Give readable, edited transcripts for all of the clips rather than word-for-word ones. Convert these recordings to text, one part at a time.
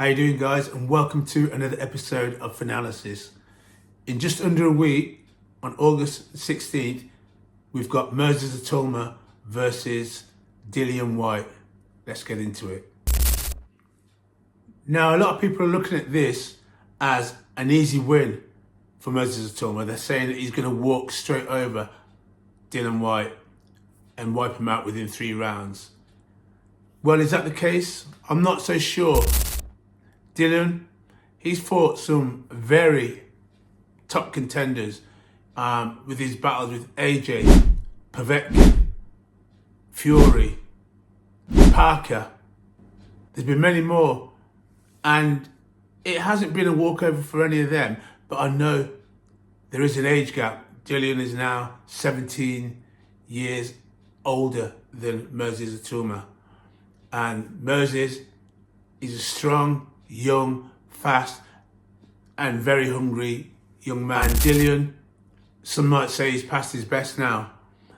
you doing, guys? And welcome to another episode of Finalysis. In just under a week, on August 16th, we've got Moses Itauma versus Dillian Whyte. Let's get into it. Now, a lot of people are looking at this as an easy win for Moses Itauma. They're saying that he's going to walk straight over Dillian Whyte and wipe him out within 3 rounds. Well, is that the case? I'm not so sure. Dillian, he's fought some very top contenders with his battles with AJ, Povetkin, Fury, Parker. There's been many more, and it hasn't been a walkover for any of them, but I know there is an age gap. Dillian is now 17 years older than Moses Itauma, and Moses is a strong, young, fast, and very hungry young man. Dillian, some might say he's past his best now.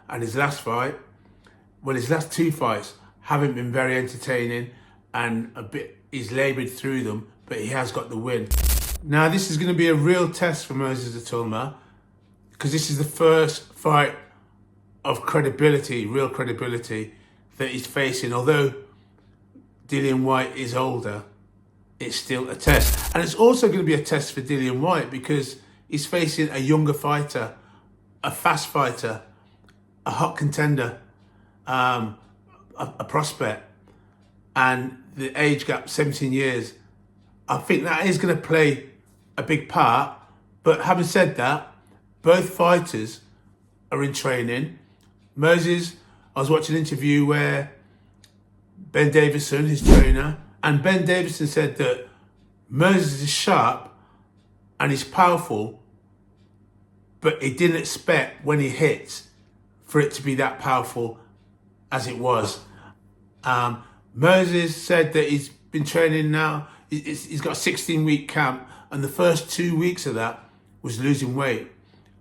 And his last 2 fights haven't been very entertaining, and he's laboured through them, but he has got the win. Now, this is going to be a real test for Moses Itauma, because this is the first fight of credibility, real credibility, that he's facing. Although Dillian Whyte is older, it's still a test. And it's also going to be a test for Dillian Whyte because he's facing a younger fighter, a fast fighter, a hot contender, a prospect. And the age gap, 17 years, I think that is going to play a big part. But having said that, both fighters are in training. Moses, I was watching an interview where Ben Davison, his trainer, and Ben Davison said that Moses is sharp and he's powerful, but he didn't expect when he hits for it to be that powerful as it was. Moses said that he's been training now. He's got a 16-week camp, and the first 2 weeks of that was losing weight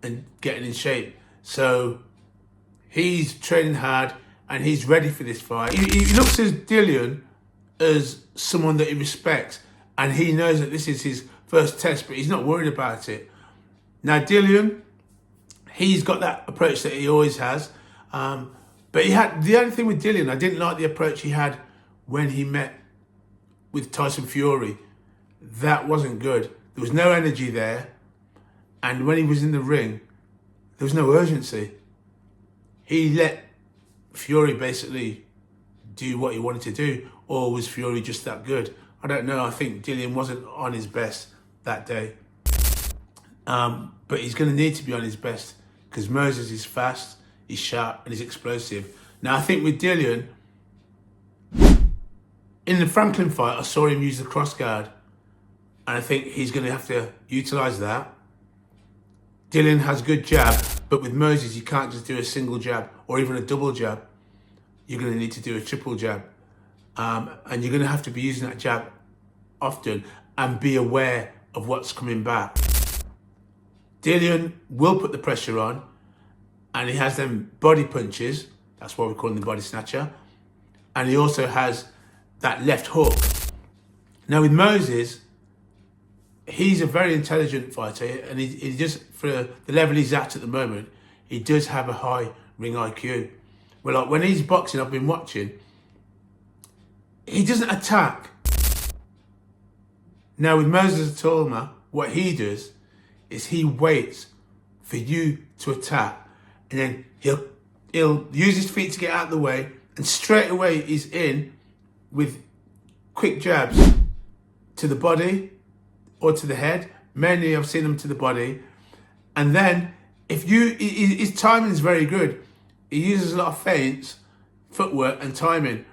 and getting in shape. So he's training hard and he's ready for this fight. He looks at Dillian as someone that he respects, and he knows that this is his first test, but he's not worried about it. Now, Dillian, he's got that approach that he always has, but the only thing with Dillian, I didn't like the approach he had when he met with Tyson Fury. That wasn't good. There was no energy there, and when he was in the ring, there was no urgency. He let Fury basically do what he wanted to do, or was Fury just that good? I don't know. I think Dillian wasn't on his best that day. But he's going to need to be on his best because Moses is fast, he's sharp, and he's explosive. Now, I think with Dillian, in the Franklin fight, I saw him use the cross guard, and I think he's going to have to utilise that. Dillian has good jab, but with Moses, you can't just do a single jab or even a double jab. You're going to need to do a triple jab. And you're going to have to be using that jab often and be aware of what's coming back. Dillian will put the pressure on, and he has them body punches. That's why we call him the body snatcher. And he also has that left hook. Now with Moses, he's a very intelligent fighter, and he just, for the level he's at the moment, he does have a high ring IQ. Well, like when he's boxing, I've been watching, he doesn't attack. Now with Moses Itauma, what he does is he waits for you to attack, and then he'll use his feet to get out of the way, and straight away he's in with quick jabs to the body or to the head. Mainly I've seen him to the body. And then his timing is very good. He uses a lot of feints, footwork and timing.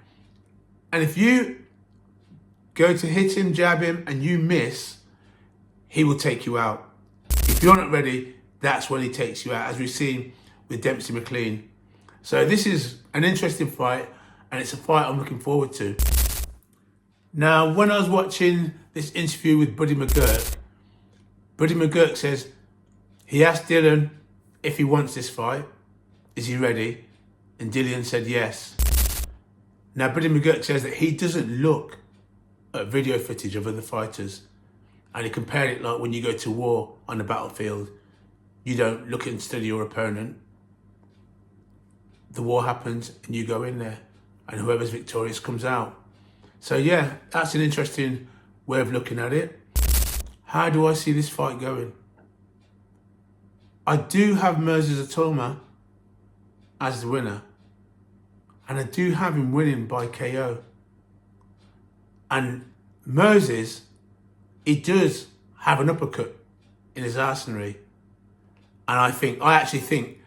And if you go to hit him, jab him, and you miss, he will take you out. If you're not ready, that's when he takes you out, as we've seen with Dempsey McLean. So this is an interesting fight, and it's a fight I'm looking forward to. Now, when I was watching this interview with Buddy McGurk says he asked Dillian if he wants this fight. Is he ready? And Dillian said yes. Now, Buddy McGurk says that he doesn't look at video footage of other fighters, and he compared it like when you go to war on the battlefield, you don't look and study your opponent. The war happens and you go in there, and whoever's victorious comes out. So yeah, that's an interesting way of looking at it. How do I see this fight going? I do have Moses Itauma as the winner, and I do have him winning by KO. And Moses, he does have an uppercut in his arsenal, and I actually think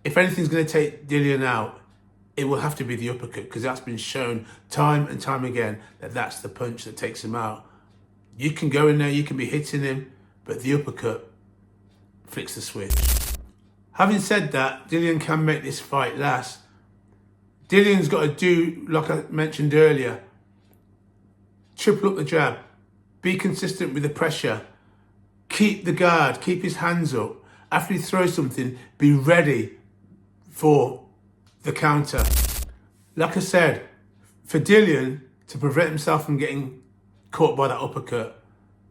if anything's going to take Dillian out, it will have to be the uppercut, because that's been shown time and time again that that's the punch that takes him out. You can go in there, you can be hitting him, but the uppercut flicks the switch. Having said that, Dillian can make this fight last. Dillian's got to do, like I mentioned earlier, triple up the jab, be consistent with the pressure, keep the guard, keep his hands up. After he throws something, be ready for the counter. Like I said, for Dillian to prevent himself from getting caught by that uppercut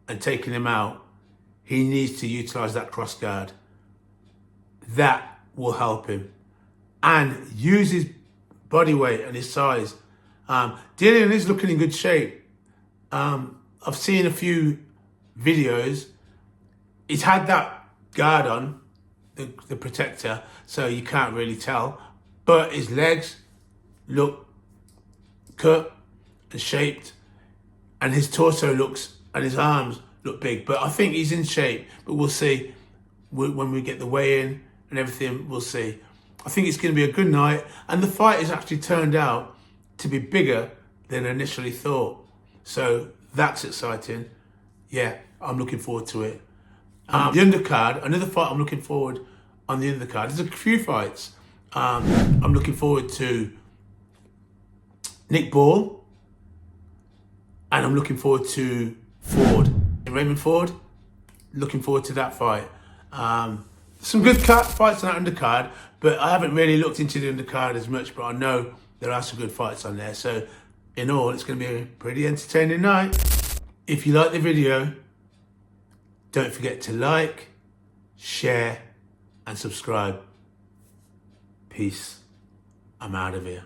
and taking him out, he needs to utilise that cross guard. That will help him. And use his body weight and his size. Dillian is looking in good shape. I've seen a few videos. He's had that guard on, the protector, so you can't really tell. But his legs look cut and shaped, and his torso looks, and his arms look big. But I think he's in shape, but we'll see when we get the weigh-in and everything, we'll see. I think it's going to be a good night, and the fight has actually turned out to be bigger than initially thought. So that's exciting. Yeah, I'm looking forward to it. The undercard, another fight I'm looking forward on the undercard. There's a few fights. I'm looking forward to Nick Ball, and I'm looking forward to Raymond Ford. Looking forward to that fight. Some good fights on that undercard, but I haven't really looked into the undercard as much, but I know there are some good fights on there. So in all, it's going to be a pretty entertaining night. If you like the video, don't forget to like, share, and subscribe. Peace. I'm out of here.